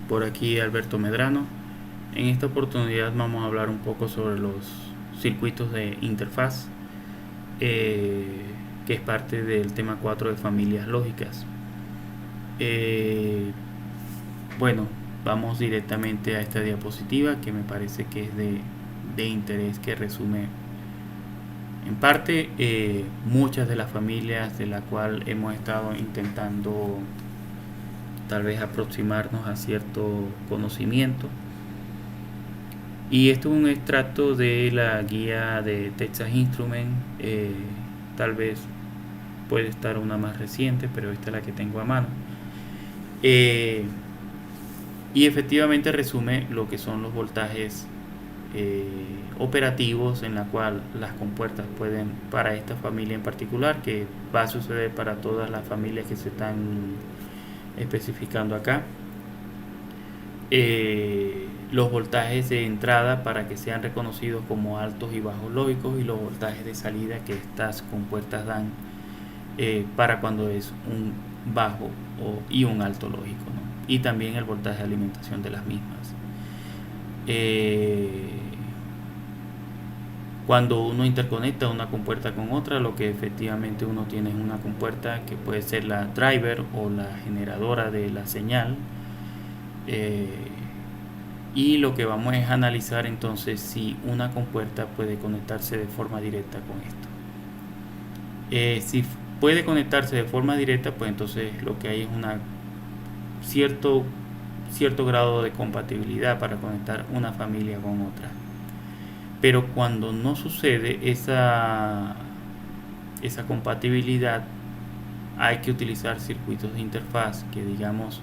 Por aquí Alberto Medrano. En esta oportunidad vamos a hablar un poco sobre los circuitos de interfaz, que es parte del tema 4 de familias lógicas. Eh, bueno, vamos directamente a esta diapositiva que me parece que es de interés, que resume en parte muchas de las familias de la cual hemos estado intentando tal vez aproximarnos a cierto conocimiento. Y esto es un extracto de la guía de Texas Instruments. Tal vez puede estar una más reciente, pero esta es la que tengo a mano. Y efectivamente resume lo que son los voltajes operativos, en la cual las compuertas pueden, para esta familia en particular, que va a suceder para todas las familias que se están especificando acá, los voltajes de entrada para que sean reconocidos como altos y bajos lógicos, y los voltajes de salida que estas compuertas dan para cuando es un bajo y un alto lógico, ¿no? Y también el voltaje de alimentación de las mismas. Cuando uno interconecta una compuerta con otra, lo que efectivamente uno tiene es una compuerta que puede ser la driver o la generadora de la señal. Y lo que vamos es analizar entonces si una compuerta puede conectarse de forma directa con esto. Si puede conectarse de forma directa, pues entonces lo que hay es cierto grado de compatibilidad para conectar una familia con otra. Pero cuando no sucede esa compatibilidad, hay que utilizar circuitos de interfaz que, digamos,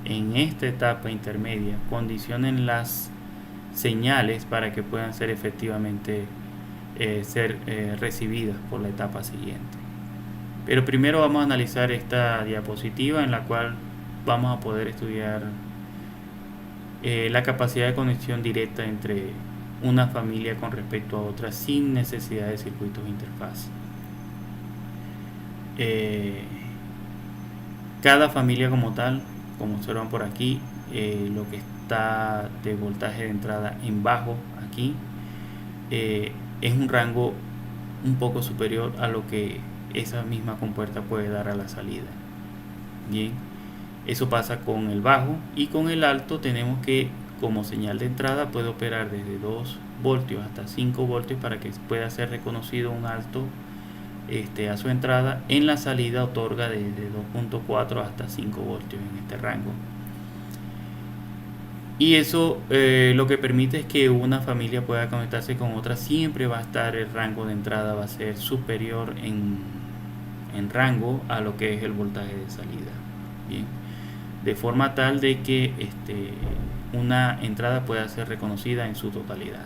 en esta etapa intermedia condicionen las señales para que puedan ser efectivamente recibidas por la etapa siguiente. Pero primero vamos a analizar esta diapositiva, en la cual vamos a poder estudiar la capacidad de conexión directa entre una familia con respecto a otra sin necesidad de circuitos de interfaz. Cada familia como tal, como observan por aquí, lo que está de voltaje de entrada en bajo aquí es un rango un poco superior a lo que esa misma compuerta puede dar a la salida. Bien, eso pasa con el bajo, y con el alto tenemos que, como señal de entrada, puede operar desde 2 voltios hasta 5 voltios para que pueda ser reconocido un alto a su entrada. En la salida otorga desde 2.4 hasta 5 voltios en este rango. Y eso lo que permite es que una familia pueda conectarse con otra. Siempre va a estar el rango de entrada, va a ser superior en rango a lo que es el voltaje de salida. Bien, de forma tal de que una entrada pueda ser reconocida en su totalidad.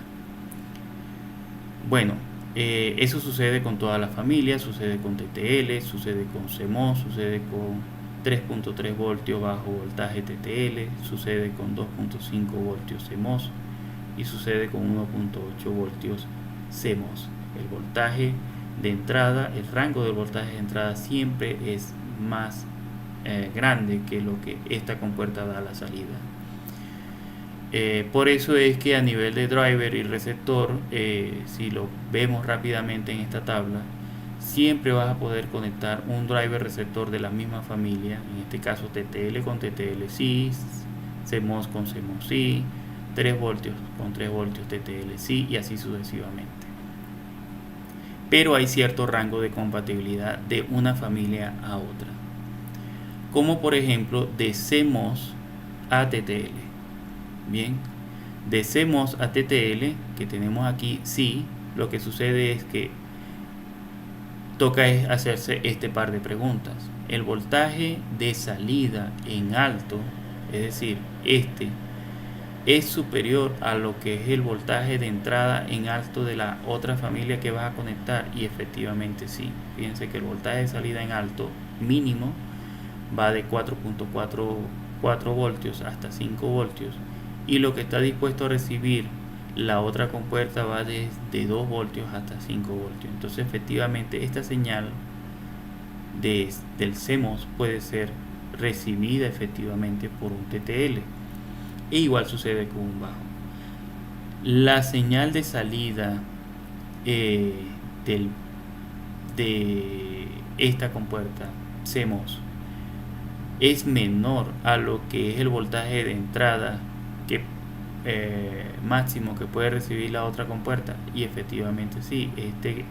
Bueno, eso sucede con todas las familias, sucede con TTL, sucede con CMOS, sucede con 3.3 voltios bajo voltaje TTL, sucede con 2.5 voltios CMOS y sucede con 1.8 voltios CMOS. El voltaje de entrada, el rango del voltaje de entrada siempre es más grande que lo que esta compuerta da a la salida. Por eso es que a nivel de driver y receptor, si lo vemos rápidamente en esta tabla, siempre vas a poder conectar un driver receptor de la misma familia, en este caso TTL con TTL sí, CMOS con CMOS sí, 3 voltios con 3 voltios TTL sí, y así sucesivamente. Pero hay cierto rango de compatibilidad de una familia a otra, como por ejemplo de CMOS a TTL. Bien, de CMOS a TTL, que tenemos aquí, sí, lo que sucede es que toca es hacerse este par de preguntas. El voltaje de salida en alto, es decir, es superior a lo que es el voltaje de entrada en alto de la otra familia que vas a conectar, y efectivamente sí. Fíjense que el voltaje de salida en alto mínimo va de 4.4 voltios hasta 5 voltios, y lo que está dispuesto a recibir la otra compuerta va desde 2 voltios hasta 5 voltios. Entonces efectivamente esta señal del CMOS puede ser recibida efectivamente por un TTL. E igual sucede con un bajo. La señal de salida del, de esta compuerta CMOS es menor a lo que es el voltaje de entrada que máximo que puede recibir la otra compuerta, y efectivamente sí,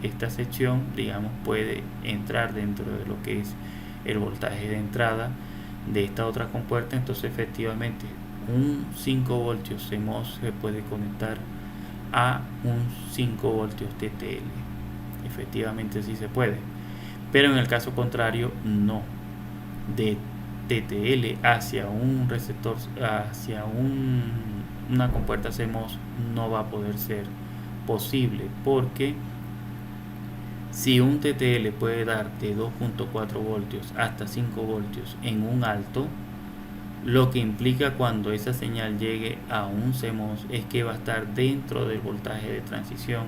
esta sección, digamos, puede entrar dentro de lo que es el voltaje de entrada de esta otra compuerta. Entonces efectivamente un 5 voltios CMOS se puede conectar a un 5 voltios TTL. Efectivamente sí se puede, pero en el caso contrario no. De TTL hacia un receptor, hacia una compuerta CMOS no va a poder ser posible, porque si un TTL puede dar de 2.4 voltios hasta 5 voltios en un alto, lo que implica cuando esa señal llegue a un CMOS es que va a estar dentro del voltaje de transición,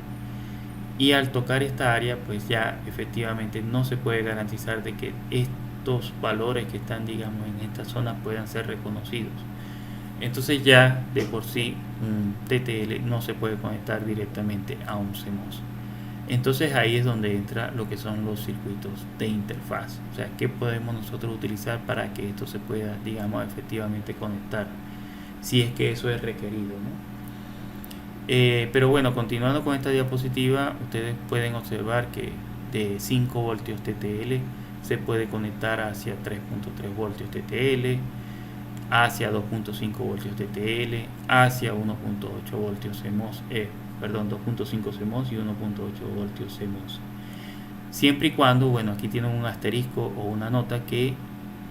y al tocar esta área pues ya efectivamente no se puede garantizar de que estos valores que están, digamos, en esta zona puedan ser reconocidos. Entonces ya de por sí un TTL no se puede conectar directamente a un CMOS. Entonces ahí es donde entra lo que son los circuitos de interfaz. O sea, ¿qué podemos nosotros utilizar para que esto se pueda, digamos, efectivamente conectar? Si es que eso es requerido, ¿no? Pero bueno, continuando con esta diapositiva, ustedes pueden observar que de 5 voltios TTL se puede conectar hacia 3.3 voltios TTL, hacia 2.5 voltios TTL, hacia 1.8 voltios CMOS, 2.5 CMOS y 1.8 voltios CMOS. Siempre y cuando, bueno, aquí tienen un asterisco o una nota que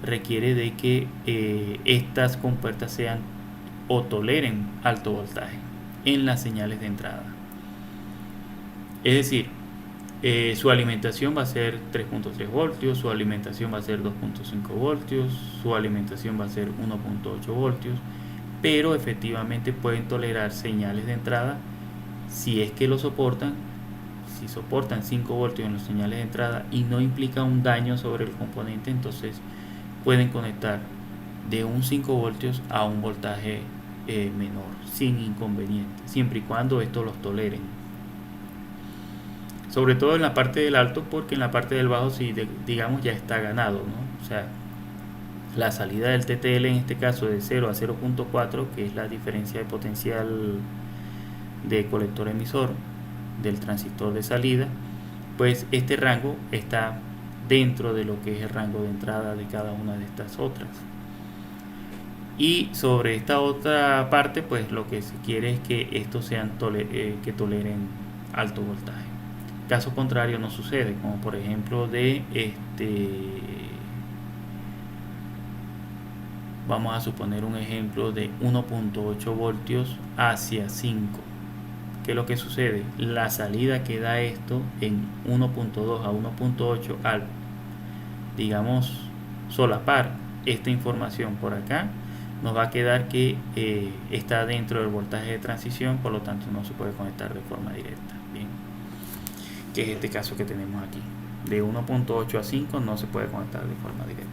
requiere de que estas compuertas sean o toleren alto voltaje en las señales de entrada. Es decir, su alimentación va a ser 3.3 voltios, su alimentación va a ser 2.5 voltios, su alimentación va a ser 1.8 voltios, pero efectivamente pueden tolerar señales de entrada si es que lo soportan. Si soportan 5 voltios en las señales de entrada y no implica un daño sobre el componente, entonces pueden conectar de un 5 voltios a un voltaje menor sin inconveniente, siempre y cuando esto los toleren. Sobre todo en la parte del alto, porque en la parte del bajo sí, digamos, ya está ganado, ¿no? O sea, la salida del TTL en este caso de 0 a 0.4, que es la diferencia de potencial de colector emisor del transistor de salida, pues este rango está dentro de lo que es el rango de entrada de cada una de estas otras. Y sobre esta otra parte, pues lo que se quiere es que estos sean que toleren alto voltaje. Caso contrario no sucede, como por ejemplo vamos a suponer un ejemplo de 1.8 voltios hacia 5. ¿Qué es lo que sucede? La salida que da esto en 1.2 a 1.8, al, digamos, solapar esta información por acá, nos va a quedar que está dentro del voltaje de transición, por lo tanto no se puede conectar de forma directa. Bien, que es este caso que tenemos aquí. De 1.8 a 5 no se puede conectar de forma directa.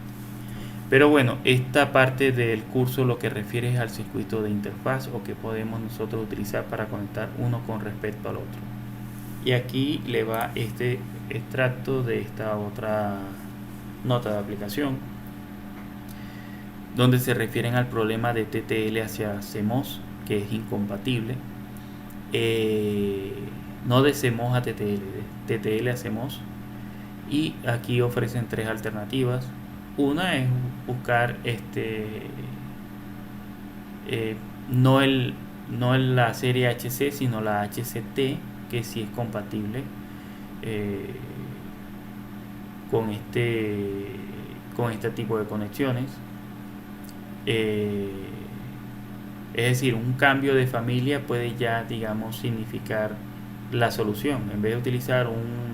Pero bueno, esta parte del curso lo que refiere es al circuito de interfaz, o que podemos nosotros utilizar para conectar uno con respecto al otro. Y aquí le va este extracto de esta otra nota de aplicación, donde se refieren al problema de TTL hacia CMOS, que es incompatible. No de CMOS a TTL, de TTL a CMOS. Y aquí ofrecen tres alternativas. Una es buscar no la serie HC, sino la HCT, que sí es compatible con este tipo de conexiones. Es decir, un cambio de familia puede ya, digamos, significar la solución. En vez de utilizar un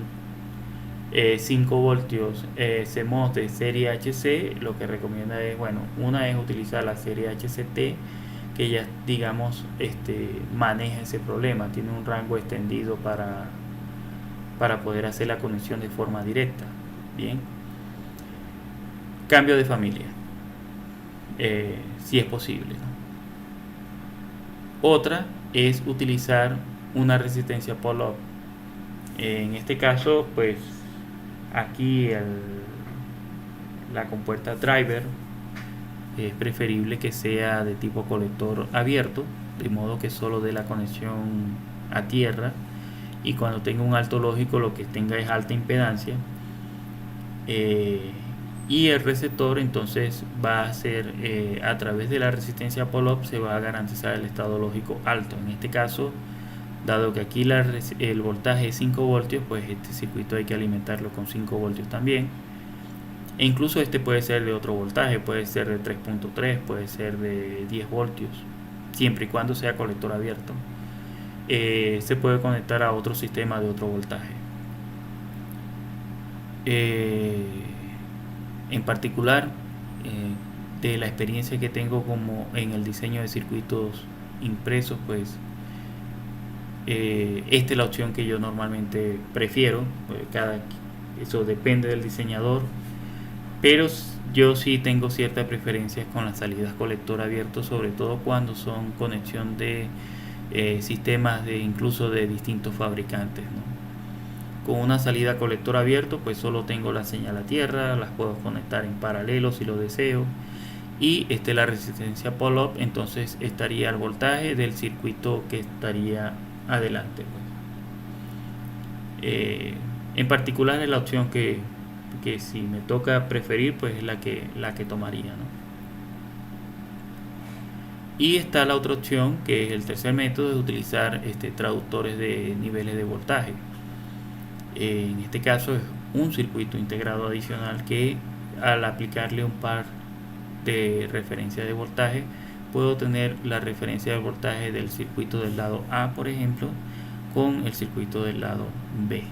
5 voltios CMOS de serie HC, lo que recomienda es, bueno, una es utilizar la serie HCT, que ya, digamos, maneja ese problema, tiene un rango extendido para poder hacer la conexión de forma directa. Bien, cambio de familia, si es posible, ¿no? Otra es utilizar una resistencia pull-up. En este caso, pues aquí la compuerta driver es preferible que sea de tipo colector abierto, de modo que solo dé la conexión a tierra, y cuando tenga un alto lógico lo que tenga es alta impedancia. Y el receptor entonces va a ser a través de la resistencia pull-up se va a garantizar el estado lógico alto. En este caso, dado que aquí el voltaje es 5 voltios, pues este circuito hay que alimentarlo con 5 voltios también. E incluso este puede ser de otro voltaje, puede ser de 3.3, puede ser de 10 voltios, siempre y cuando sea colector abierto. Se puede conectar a otro sistema de otro voltaje. En particular, de la experiencia que tengo como en el diseño de circuitos impresos, pues esta es la opción que yo normalmente prefiero. Eso depende del diseñador, pero yo sí tengo cierta preferencia con las salidas colector abierto, sobre todo cuando son conexión de sistemas incluso de distintos fabricantes, ¿no? Con una salida colector abierto, pues solo tengo la señal a tierra, las puedo conectar en paralelo si lo deseo, y la resistencia pull-up, entonces estaría el voltaje del circuito que estaría adelante, pues. En particular es la opción que si me toca preferir, pues es la que tomaría, ¿no? Y está la otra opción, que es el tercer método, de utilizar traductores de niveles de voltaje. En este caso es un circuito integrado adicional que, al aplicarle un par de referencia de voltaje, puedo tener la referencia de voltaje del circuito del lado A, por ejemplo, con el circuito del lado B.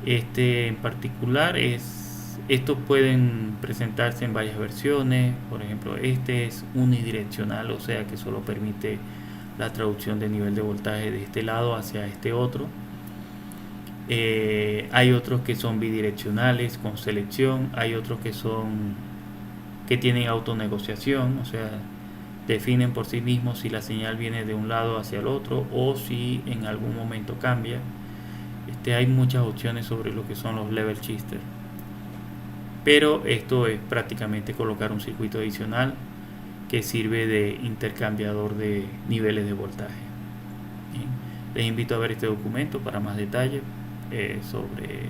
Bien. En particular estos pueden presentarse en varias versiones. Por ejemplo, este es unidireccional, o sea que solo permite la traducción de nivel de voltaje de este lado hacia este otro. Hay otros que son bidireccionales con selección, hay otros que tienen autonegociación, o sea, definen por sí mismos si la señal viene de un lado hacia el otro o si en algún momento cambia. Hay muchas opciones sobre lo que son los level shifter, pero esto es prácticamente colocar un circuito adicional que sirve de intercambiador de niveles de voltaje. Bien. Les invito a ver este documento para más detalles sobre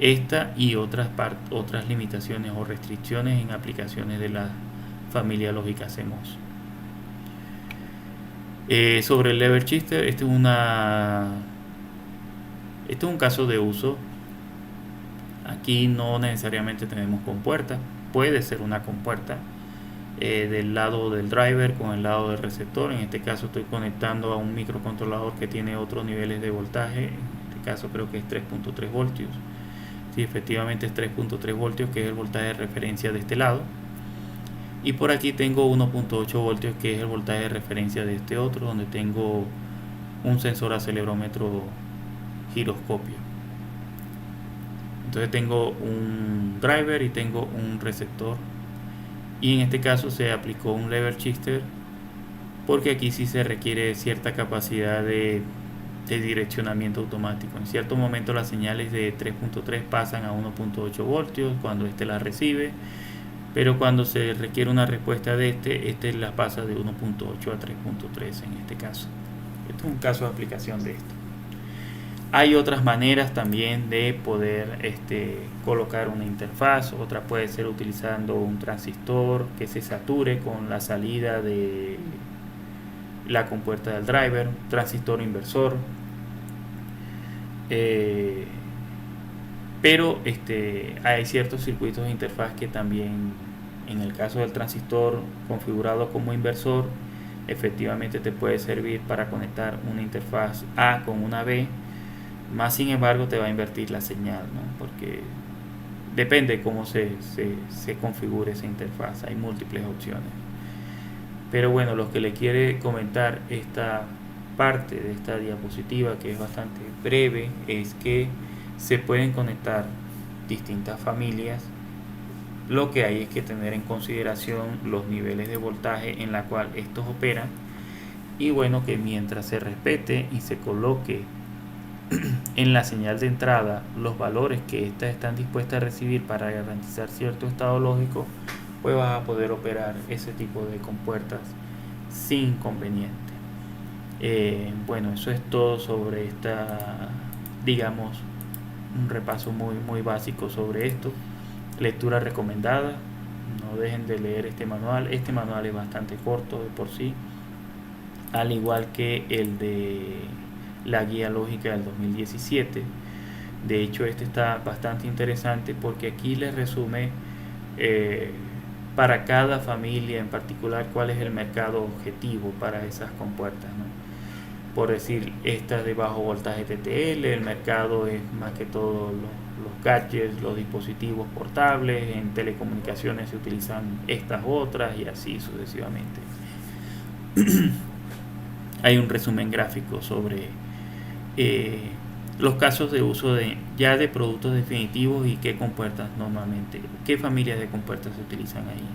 esta y otras limitaciones o restricciones en aplicaciones de la familia lógica CMOS. Sobre el level shifter, este es un caso de uso. Aquí no necesariamente tenemos compuerta, puede ser una compuerta del lado del driver con el lado del receptor. En este caso estoy conectando a un microcontrolador que tiene otros niveles de voltaje. En este caso creo que es 3.3 voltios. Sí, efectivamente es 3.3 voltios, que es el voltaje de referencia de este lado. Y por aquí tengo 1.8 voltios, que es el voltaje de referencia de este otro, donde tengo un sensor acelerómetro giroscopio. Entonces tengo un driver y tengo un receptor, y en este caso se aplicó un level shifter porque aquí sí se requiere cierta capacidad de direccionamiento automático. En cierto momento las señales de 3.3 pasan a 1.8 voltios cuando la recibe, pero cuando se requiere una respuesta de la pasa de 1.8 a 3.3 en este caso. Esto es un caso de aplicación de esto. Hay otras maneras también de poder colocar una interfaz. Otra puede ser utilizando un transistor que se sature con la salida de la compuerta del driver, transistor inversor. Pero hay ciertos circuitos de interfaz que también, en el caso del transistor configurado como inversor, efectivamente te puede servir para conectar una interfaz A con una B. Más sin embargo te va a invertir la señal, ¿no? Porque depende de cómo se configure esa interfaz. Hay múltiples opciones. Pero bueno, lo que le quiere comentar esta parte de esta diapositiva, que es bastante breve, es que se pueden conectar distintas familias Lo que hay es que tener en consideración los niveles de voltaje en la cual estos operan, y bueno, que mientras se respete y se coloque en la señal de entrada los valores que éstas están dispuestas a recibir para garantizar cierto estado lógico, pues vas a poder operar ese tipo de compuertas sin inconveniente. Bueno, eso es todo sobre esta, digamos, un repaso muy básico sobre esto. Lectura recomendada, no dejen de leer este manual. Este manual es bastante corto de por sí, al igual que el de la guía lógica del 2017. De hecho, este está bastante interesante porque aquí les resume para cada familia en particular cuál es el mercado objetivo para esas compuertas, ¿no? Por decir, estas de bajo voltaje TTL, el mercado es más que todo los gadgets, los dispositivos portables. En telecomunicaciones se utilizan estas otras y así sucesivamente. Hay un resumen gráfico sobre los casos de uso de productos definitivos y qué compuertas normalmente, qué familias de compuertas se utilizan ahí.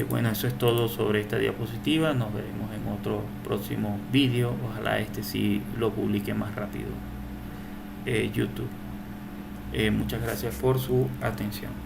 Bueno, eso es todo sobre esta diapositiva. Nos veremos en otro próximo vídeo. Ojalá este sí lo publique más rápido YouTube. Muchas gracias por su atención.